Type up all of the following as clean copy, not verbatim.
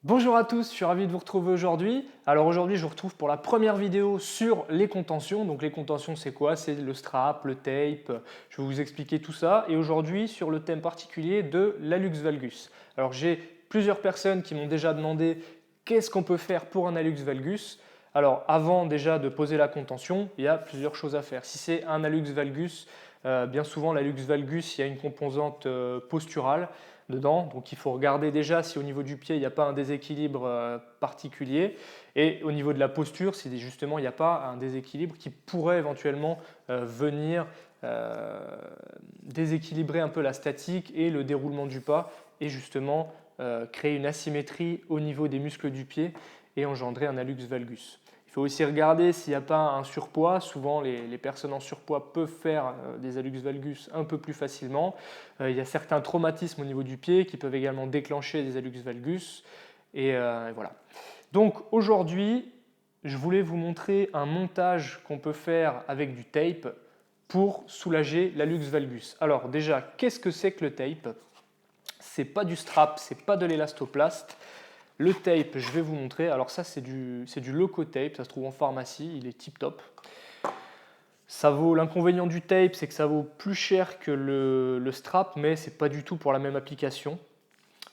Bonjour à tous, je suis ravi de vous retrouver aujourd'hui. Alors aujourd'hui, je vous retrouve pour la première vidéo sur les contentions. Donc les contentions, c'est quoi? C'est le strap, le tape. Je vais vous expliquer tout ça. Et aujourd'hui, sur le thème particulier de l'Alux valgus. Alors j'ai plusieurs personnes qui m'ont déjà demandé qu'est-ce qu'on peut faire pour un Alux valgus. Alors avant déjà de poser la contention, il y a plusieurs choses à faire. Si c'est un Alux valgus, bien souvent l'Alux valgus, il y a une composante posturale dedans. Donc il faut regarder déjà si au niveau du pied, il n'y a pas un déséquilibre particulier. Et au niveau de la posture, si justement il n'y a pas un déséquilibre qui pourrait éventuellement venir déséquilibrer un peu la statique et le déroulement du pas et justement créer une asymétrie au niveau des muscles du pied et engendrer un hallux valgus. Il faut aussi regarder s'il n'y a pas un surpoids. Souvent, les personnes en surpoids peuvent faire des hallux valgus un peu plus facilement. Il y a certains traumatismes au niveau du pied qui peuvent également déclencher des hallux valgus. Et voilà. Donc aujourd'hui, je voulais vous montrer un montage qu'on peut faire avec du tape pour soulager l'hallux valgus. Alors déjà, qu'est-ce que c'est que le tape? C'est pas du strap, c'est pas de l'élastoplaste. Le tape, je vais vous montrer. Alors ça, c'est du Loco-Tape, ça se trouve en pharmacie, il est tip top. Ça vaut l'inconvénient du tape, c'est que ça vaut plus cher que le strap, mais c'est pas du tout pour la même application.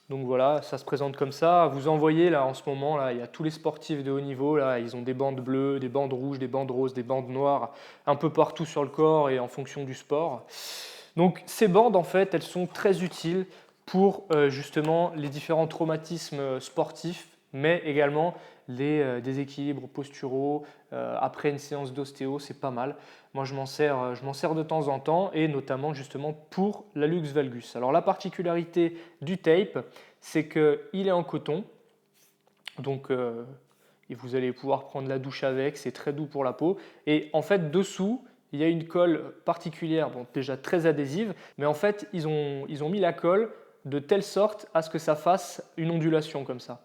Donc voilà, ça se présente comme ça. Vous en voyez là en ce moment, là, il y a tous les sportifs de haut niveau, là, ils ont des bandes bleues, des bandes rouges, des bandes roses, des bandes noires, un peu partout sur le corps et en fonction du sport. Donc ces bandes, en fait, elles sont très utiles pour justement les différents traumatismes sportifs, mais également les déséquilibres posturaux. Après une séance d'ostéo, c'est pas mal. Moi, je m'en sers de temps en temps et notamment justement pour l'hallux valgus. Alors la particularité du tape, c'est qu'il est en coton, donc et vous allez pouvoir prendre la douche avec, c'est très doux pour la peau. Et en fait, dessous, il y a une colle particulière, bon, déjà très adhésive, mais en fait, ils ont mis la colle de telle sorte à ce que ça fasse une ondulation comme ça.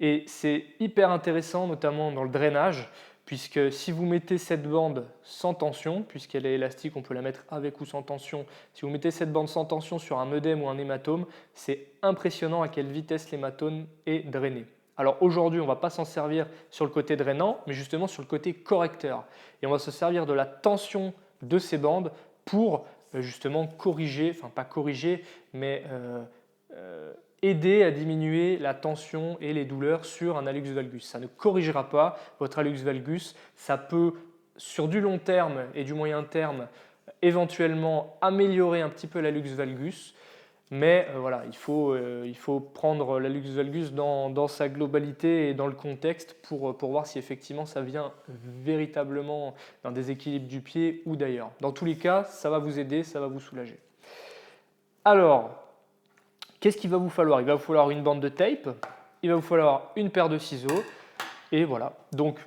Et c'est hyper intéressant, notamment dans le drainage, puisque si vous mettez cette bande sans tension, puisqu'elle est élastique, on peut la mettre avec ou sans tension, si vous mettez cette bande sans tension sur un œdème ou un hématome, c'est impressionnant à quelle vitesse l'hématome est drainé. Alors aujourd'hui, on ne va pas s'en servir sur le côté drainant, mais justement sur le côté correcteur. Et on va se servir de la tension de ces bandes pour justement corriger, enfin pas corriger, mais aider à diminuer la tension et les douleurs sur un hallux valgus. Ça ne corrigera pas votre hallux valgus, ça peut sur du long terme et du moyen terme éventuellement améliorer un petit peu l'hallux valgus, mais voilà, il faut prendre l'hallux valgus dans sa globalité et dans le contexte pour voir si effectivement ça vient véritablement d'un déséquilibre du pied ou d'ailleurs. Dans tous les cas, ça va vous aider, ça va vous soulager. Alors, qu'est-ce qu'il va vous falloir? Il va vous falloir une bande de tape, il va vous falloir une paire de ciseaux, et voilà. Donc,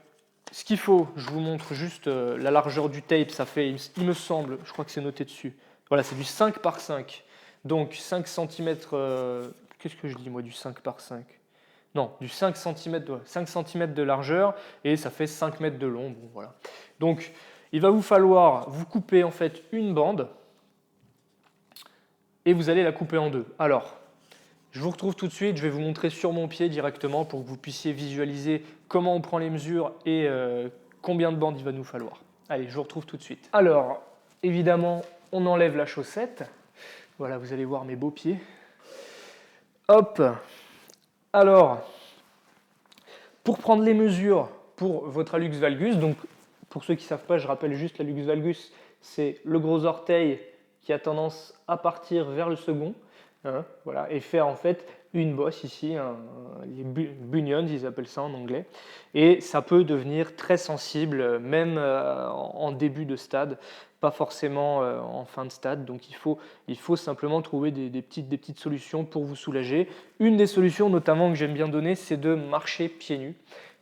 ce qu'il faut, je vous montre juste la largeur du tape, ça fait, il me semble, je crois que c'est noté dessus. Voilà, c'est du 5 par 5. Donc 5 cm, qu'est-ce que je dis moi du 5 par 5? Non, du 5 cm, 5 cm de largeur et ça fait 5 mètres de long. Bon, voilà. Donc il va vous falloir vous couper en fait une bande et vous allez la couper en deux. Alors, je vous retrouve tout de suite, je vais vous montrer sur mon pied directement pour que vous puissiez visualiser comment on prend les mesures et combien de bandes il va nous falloir. Allez, je vous retrouve tout de suite. Alors, évidemment, on enlève la chaussette. Voilà, vous allez voir mes beaux pieds. Hop. Alors, pour prendre les mesures pour votre hallux valgus, donc pour ceux qui ne savent pas, je rappelle juste l'hallux valgus, c'est le gros orteil qui a tendance à partir vers le second, hein, voilà, et faire en fait une bosse ici, les bunions, ils appellent ça en anglais, et ça peut devenir très sensible, même en début de stade, pas forcément en fin de stade, donc il faut simplement trouver des petites solutions pour vous soulager. Une des solutions notamment que j'aime bien donner, c'est de marcher pieds nus,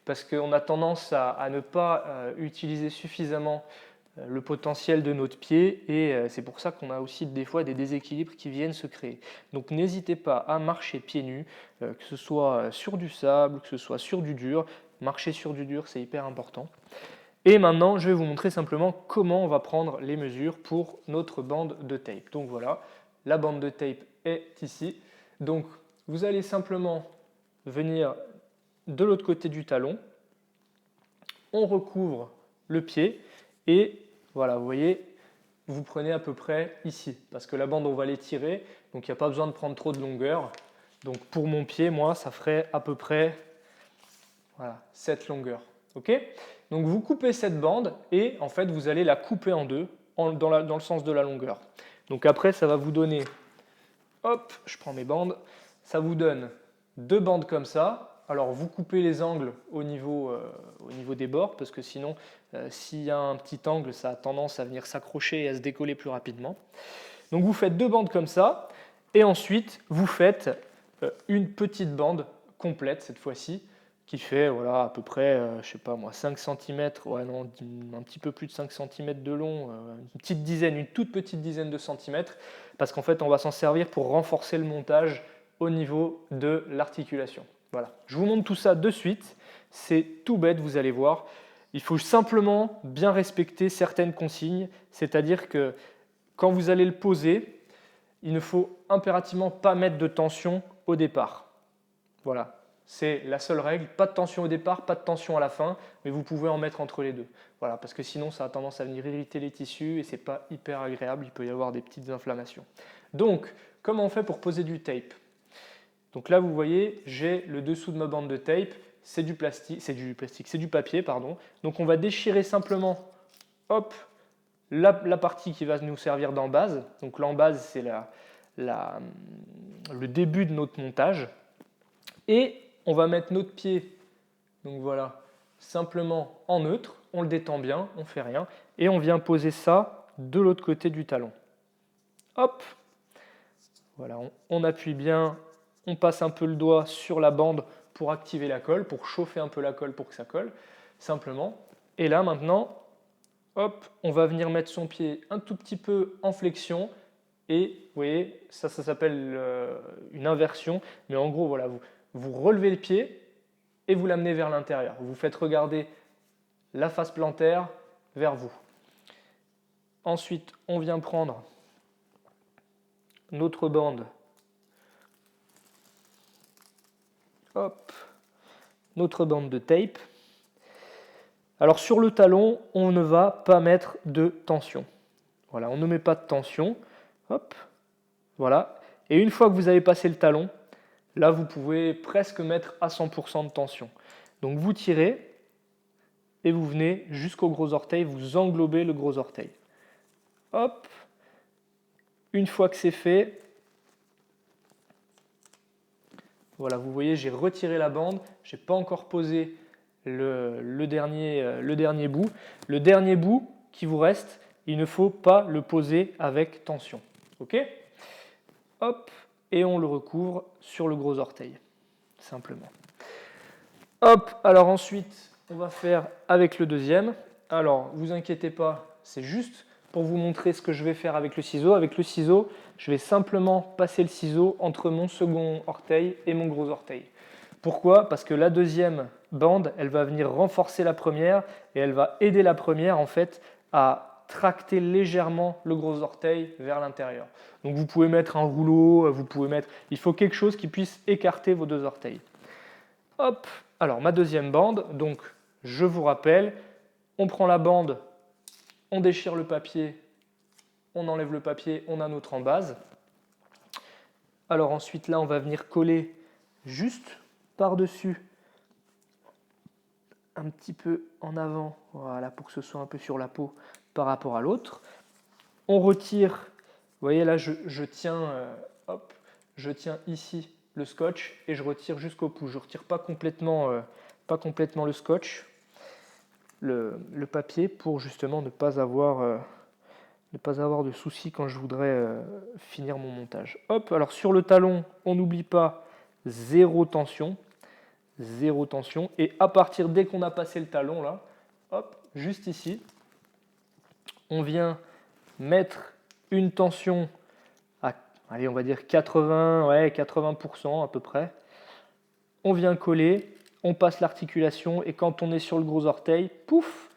parce qu'on a tendance à ne pas utiliser suffisamment le potentiel de notre pied et c'est pour ça qu'on a aussi des fois des déséquilibres qui viennent se créer. Donc n'hésitez pas à marcher pieds nus, que ce soit sur du sable, que ce soit sur du dur. Marcher sur du dur, c'est hyper important. Et maintenant, je vais vous montrer simplement comment on va prendre les mesures pour notre bande de tape. Donc voilà, la bande de tape est ici. Donc vous allez simplement venir de l'autre côté du talon, on recouvre le pied et voilà, vous voyez, vous prenez à peu près ici, parce que la bande, on va l'étirer, donc il n'y a pas besoin de prendre trop de longueur. Donc pour mon pied, moi, ça ferait à peu près voilà, cette longueur. Ok? Donc vous coupez cette bande et en fait, vous allez la couper en deux dans le sens de la longueur. Donc après, ça va vous donner, hop, je prends mes bandes, ça vous donne deux bandes comme ça. Alors vous coupez les angles au niveau des bords, parce que sinon, s'il y a un petit angle, ça a tendance à venir s'accrocher et à se décoller plus rapidement. Donc vous faites deux bandes comme ça, et ensuite vous faites une petite bande complète cette fois-ci, qui fait voilà, à peu près, je sais pas moi, 5 cm, ouais, non, un petit peu plus de 5 cm de long, une toute petite dizaine de centimètres, parce qu'en fait on va s'en servir pour renforcer le montage au niveau de l'articulation. Voilà, je vous montre tout ça de suite, c'est tout bête, vous allez voir. Il faut simplement bien respecter certaines consignes, c'est-à-dire que quand vous allez le poser, il ne faut impérativement pas mettre de tension au départ. Voilà, c'est la seule règle, pas de tension au départ, pas de tension à la fin, mais vous pouvez en mettre entre les deux. Voilà, parce que sinon ça a tendance à venir irriter les tissus et c'est pas hyper agréable, il peut y avoir des petites inflammations. Donc, comment on fait pour poser du tape? Donc là, vous voyez, j'ai le dessous de ma bande de tape, c'est du papier, pardon. Donc on va déchirer simplement, hop, la partie qui va nous servir d'embase. Donc l'embase, c'est le début de notre montage. Et on va mettre notre pied, donc voilà, simplement en neutre, on le détend bien, on ne fait rien, et on vient poser ça de l'autre côté du talon. Hop, voilà, on appuie bien, on passe un peu le doigt sur la bande pour activer la colle, pour chauffer un peu la colle pour que ça colle, simplement. Et là maintenant, hop, on va venir mettre son pied un tout petit peu en flexion, et vous voyez, ça s'appelle une inversion, mais en gros, voilà, vous relevez le pied et vous l'amenez vers l'intérieur. Vous faites regarder la face plantaire vers vous. Ensuite, on vient prendre notre bande. Hop, notre bande de tape. Alors sur le talon, on ne va pas mettre de tension. Voilà, on ne met pas de tension. Hop, voilà. Et une fois que vous avez passé le talon, là, vous pouvez presque mettre à 100% de tension. Donc vous tirez et vous venez jusqu'au gros orteil, vous englobez le gros orteil. Hop, une fois que c'est fait, voilà, vous voyez, j'ai retiré la bande, je n'ai pas encore posé le dernier bout. Le dernier bout qui vous reste, il ne faut pas le poser avec tension. Ok? Hop, et on le recouvre sur le gros orteil, simplement. Hop, alors ensuite, on va faire avec le deuxième. Alors, vous inquiétez pas, c'est juste pour vous montrer ce que je vais faire avec le ciseau. Avec le ciseau, je vais simplement passer le ciseau entre mon second orteil et mon gros orteil. Pourquoi? Parce que la deuxième bande, elle va venir renforcer la première et elle va aider la première en fait à tracter légèrement le gros orteil vers l'intérieur. Donc vous pouvez mettre un rouleau, il faut quelque chose qui puisse écarter vos deux orteils. Hop, alors ma deuxième bande, donc je vous rappelle, on prend la bande, on déchire le papier, on enlève le papier, on a notre embase. Alors ensuite là, on va venir coller juste par-dessus, un petit peu en avant, voilà, pour que ce soit un peu sur la peau par rapport à l'autre. On retire, vous voyez là, je tiens ici le scotch et je retire jusqu'au pouce. Je ne retire pas complètement le scotch, le papier, pour justement ne pas avoir de soucis quand je voudrais finir mon montage. Hop, alors sur le talon, on n'oublie pas zéro tension, et à partir dès qu'on a passé le talon là, hop, juste ici, on vient mettre une tension à, allez, on va dire 80% à peu près. On vient coller, on passe l'articulation et quand on est sur le gros orteil, pouf,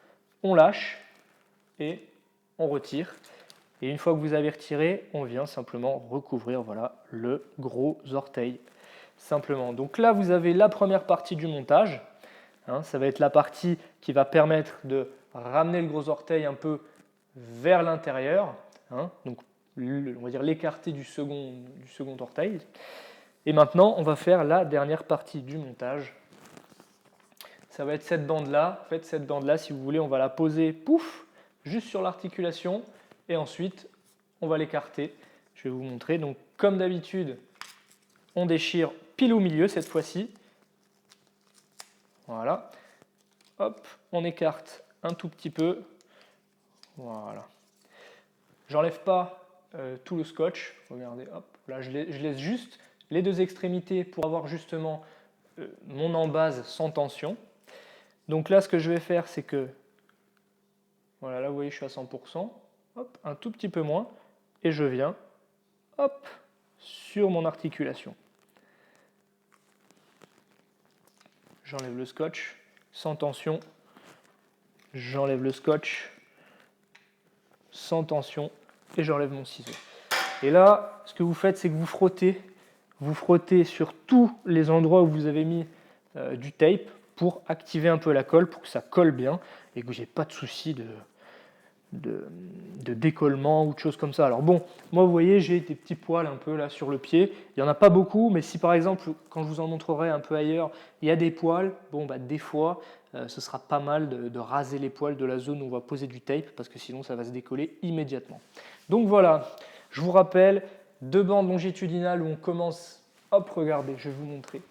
on lâche et on retire. Et une fois que vous avez retiré, on vient simplement recouvrir, voilà, le gros orteil. simplement. Donc là, vous avez la première partie du montage. Hein, ça va être la partie qui va permettre de ramener le gros orteil un peu vers l'intérieur. Hein, donc, on va dire l'écarter du second orteil. Et maintenant, on va faire la dernière partie du montage. Ça va être cette bande-là. En fait, cette bande-là, si vous voulez, on va la poser, pouf, juste sur l'articulation. Et ensuite, on va l'écarter. Je vais vous montrer. Donc, comme d'habitude, on déchire pile au milieu cette fois-ci. Voilà. Hop, on écarte un tout petit peu. Voilà. J'enlève pas tout le scotch. Regardez, hop, là je laisse juste les deux extrémités pour avoir justement mon embase sans tension. Donc là, ce que je vais faire, c'est que, voilà, là vous voyez, je suis à 100%. Hop, un tout petit peu moins. Et je viens, hop, sur mon articulation. J'enlève le scotch sans tension. J'enlève le scotch sans tension et j'enlève mon ciseau. Et là, ce que vous faites, c'est que vous frottez sur tous les endroits où vous avez mis du tape pour activer un peu la colle, pour que ça colle bien et que j'ai pas de souci de décollement ou de choses comme ça. Alors bon, moi vous voyez, j'ai des petits poils un peu là sur le pied. Il n'y en a pas beaucoup, mais si par exemple, quand je vous en montrerai un peu ailleurs, il y a des poils, bon bah des fois, ce sera pas mal de raser les poils de la zone où on va poser du tape, parce que sinon ça va se décoller immédiatement. Donc voilà, je vous rappelle, 2 bandes longitudinales où on commence, hop, regardez, je vais vous montrer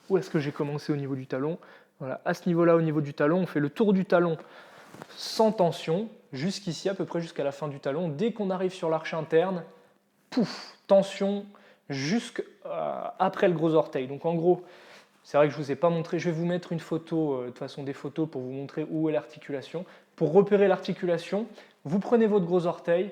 où est-ce que j'ai commencé au niveau du talon. Voilà, à ce niveau-là, au niveau du talon, on fait le tour du talon sans tension, jusqu'ici, à peu près jusqu'à la fin du talon. Dès qu'on arrive sur l'arche interne, pouf, tension jusqu'après le gros orteil. Donc en gros, c'est vrai que je ne vous ai pas montré, je vais vous mettre une photo, de toute façon des photos pour vous montrer où est l'articulation. Pour repérer l'articulation, vous prenez votre gros orteil,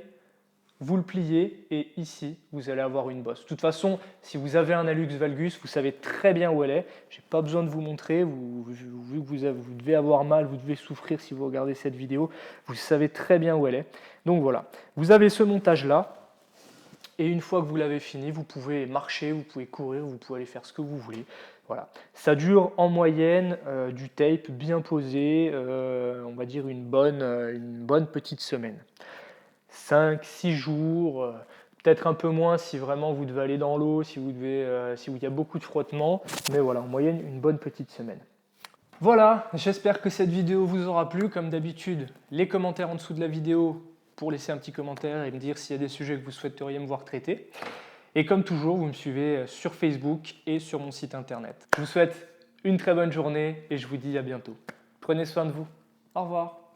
vous le pliez et ici, vous allez avoir une bosse. De toute façon, si vous avez un hallux valgus, vous savez très bien où elle est. Je n'ai pas besoin de vous montrer. Vu que vous devez avoir mal, vous devez souffrir si vous regardez cette vidéo, vous savez très bien où elle est. Donc voilà, vous avez ce montage-là. Et une fois que vous l'avez fini, vous pouvez marcher, vous pouvez courir, vous pouvez aller faire ce que vous voulez. Voilà. Ça dure en moyenne du tape bien posé, on va dire une bonne petite semaine. 5-6 jours, peut-être un peu moins si vraiment vous devez aller dans l'eau, si il y a beaucoup de frottement, mais voilà, en moyenne, une bonne petite semaine. Voilà, j'espère que cette vidéo vous aura plu. Comme d'habitude, les commentaires en dessous de la vidéo pour laisser un petit commentaire et me dire s'il y a des sujets que vous souhaiteriez me voir traiter. Et comme toujours, vous me suivez sur Facebook et sur mon site internet. Je vous souhaite une très bonne journée et je vous dis à bientôt. Prenez soin de vous. Au revoir.